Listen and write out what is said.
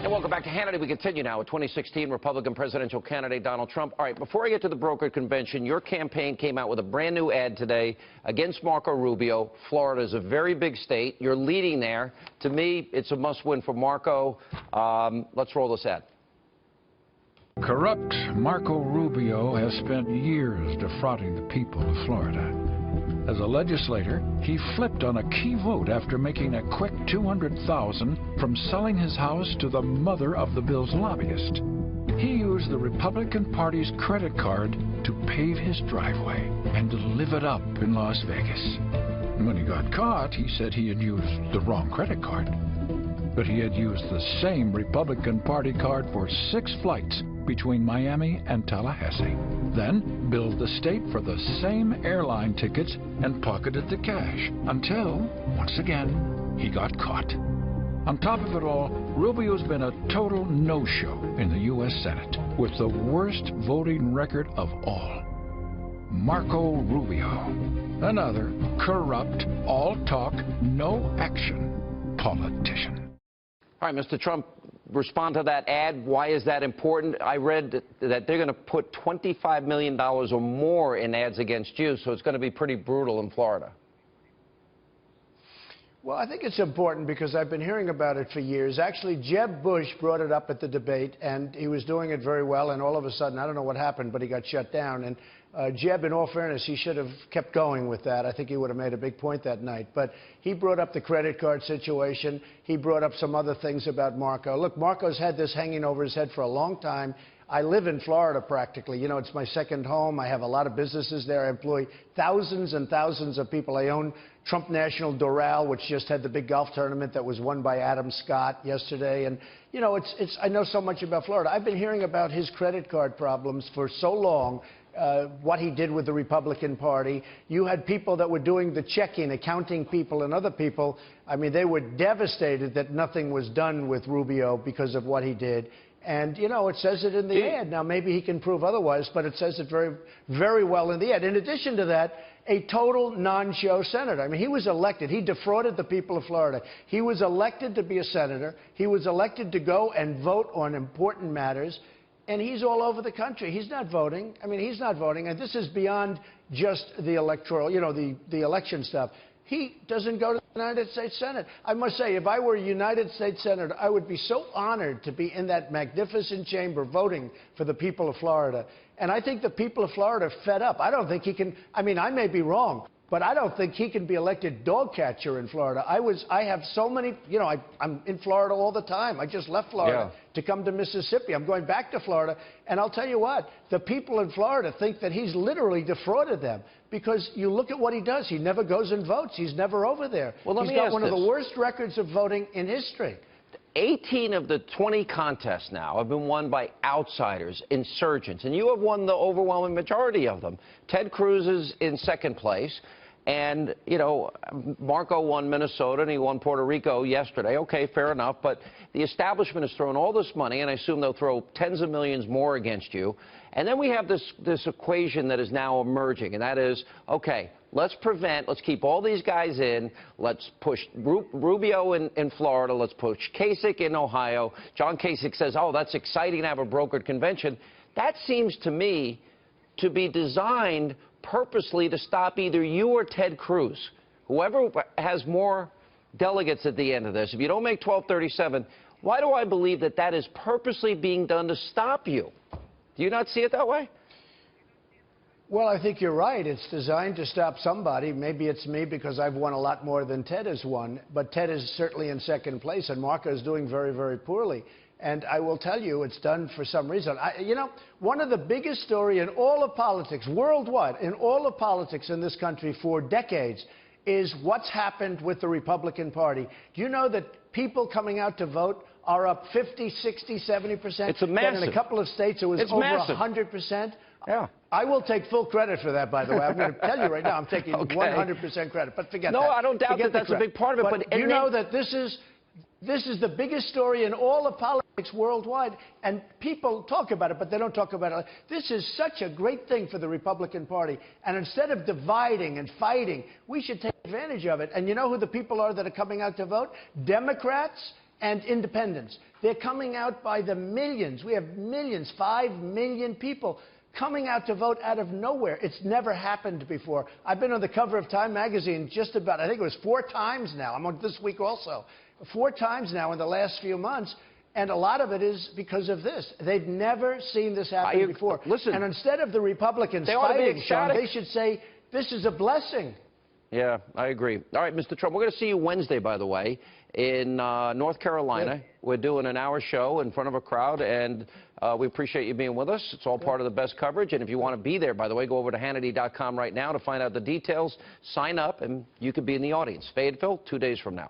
And welcome back to Hannity. We continue now with 2016 Republican presidential candidate Donald Trump. All right, before I get to the brokered convention, your campaign came out with a brand new ad today against Marco Rubio. Florida is a very big state. You're leading there. To me, it's a must-win for Marco. Let's roll this ad. Corrupt Marco Rubio has spent years defrauding the people of Florida. As a legislator, he flipped on a key vote after making a quick $200,000 from selling his house to the mother of the bill's lobbyist. He used the Republican Party's credit card to pave his driveway and to live it up in Las Vegas. When he got caught, he said he had used the wrong credit card. But he had used the same Republican Party card for 6 flights between Miami and Tallahassee. Then billed the state for the same airline tickets and pocketed the cash until, once again, he got caught. On top of it all, Rubio's been a total no-show in the U.S. Senate with the worst voting record of all. Marco Rubio, another corrupt, all-talk, no-action politician. All right, Mr. Trump, respond to that ad. Why is that important? I read that they're going to put $25 million or more in ads against you, so it's going to be pretty brutal in Florida. Well, I think it's important because I've been hearing about it for years. Actually, Jeb Bush brought it up at the debate, and he was doing it very well, and all of a sudden, I don't know what happened, but he got shut down. And Jeb, in all fairness, he should have kept going with that. I think he would have made a big point that night. But he brought up the credit card situation. He brought up some other things about Marco. Look, Marco's had this hanging over his head for a long time. I live in Florida practically. You know, it's my second home. I have a lot of businesses there. I employ thousands and thousands of people. I own Trump National Doral, which just had the big golf tournament that was won by Adam Scott yesterday. And, you know, I know so much about Florida. I've been hearing about his credit card problems for so long. What he did with the Republican Party. You had people that were doing the checking, accounting people and other people. I mean, they were devastated that nothing was done with Rubio because of what he did. And, you know, it says it in the ad. Now, maybe he can prove otherwise, but it says it very, very well in the ad. In addition to that, a total non-show senator. I mean, he was elected. He defrauded the people of Florida. He was elected to be a senator. He was elected to go and vote on important matters. And he's all over the country. He's not voting. I mean, he's not voting. And this is beyond just the electoral, you know, the election stuff. He doesn't go to the United States Senate. I must say, if I were a United States Senator, I would be so honored to be in that magnificent chamber voting for the people of Florida. And I think the people of Florida are fed up. I don't think he can. I mean, I may be wrong, but I don't think he can be elected dog catcher in Florida. I have so many, you know, I'm in Florida all the time. I just left Florida to come to Mississippi. I'm going back to Florida. And I'll tell you what, the people in Florida think that he's literally defrauded them. Because you look at what he does. He never goes and votes. He's never over there. Well, he's got one of the worst records of voting in history. 18 of the 20 contests now have been won by outsiders, insurgents, and you have won the overwhelming majority of them. Ted Cruz is in second place. And, you know, Marco won Minnesota and he won Puerto Rico yesterday. Okay, fair enough. But the establishment has thrown all this money, and I assume they'll throw tens of millions more against you. And then we have this equation that is now emerging, and that is, okay, let's keep all these guys in. Let's push Rubio in Florida. Let's push Kasich in Ohio. John Kasich says, oh, that's exciting to have a brokered convention. That seems to me to be designed purposely to stop either you or Ted Cruz. Whoever has more delegates at the end of this, if you don't make 1237, why do I believe that that is purposely being done to stop you? Do you not see it that way? Well, I think you're right. It's designed to stop somebody. Maybe it's me because I've won a lot more than Ted has won. But Ted is certainly in second place, and Marco is doing very, very poorly. And I will tell you, it's done for some reason. You know, one of the biggest stories in all of politics, worldwide, in all of politics in this country for decades, is what's happened with the Republican Party. Do you know that people coming out to vote are up 50, 60, 70%? It's a massive. Then in a couple of states, it was over 100%. Yeah. I will take full credit for that, by the way. I'm going to tell you right now, I'm taking 100% credit. But forget that. No, I don't doubt that that's a big part of it. But you know that this is the biggest story in all of politics worldwide, and people talk about it, but they don't talk about it. This is such a great thing for the Republican Party, and instead of dividing and fighting, we should take advantage of it. And you know who the people are that are coming out to vote? Democrats and independents. They're coming out by the millions. We have millions, 5 million people coming out to vote out of nowhere. It's never happened before. I've been on the cover of Time magazine just about, I think it was 4 times now. I'm on this week also. 4 times now in the last few months. And a lot of it is because of this. They've never seen this happen before. Listen, and instead of the Republicans fighting, Sean, they should say, this is a blessing. Yeah, I agree. All right, Mr. Trump, we're going to see you Wednesday, by the way, in North Carolina. Good. We're doing an hour show in front of a crowd, and we appreciate you being with us. It's all part of the best coverage. And if you want to be there, by the way, go over to Hannity.com right now to find out the details. Sign up, and you could be in the audience. Fayetteville, 2 days from now.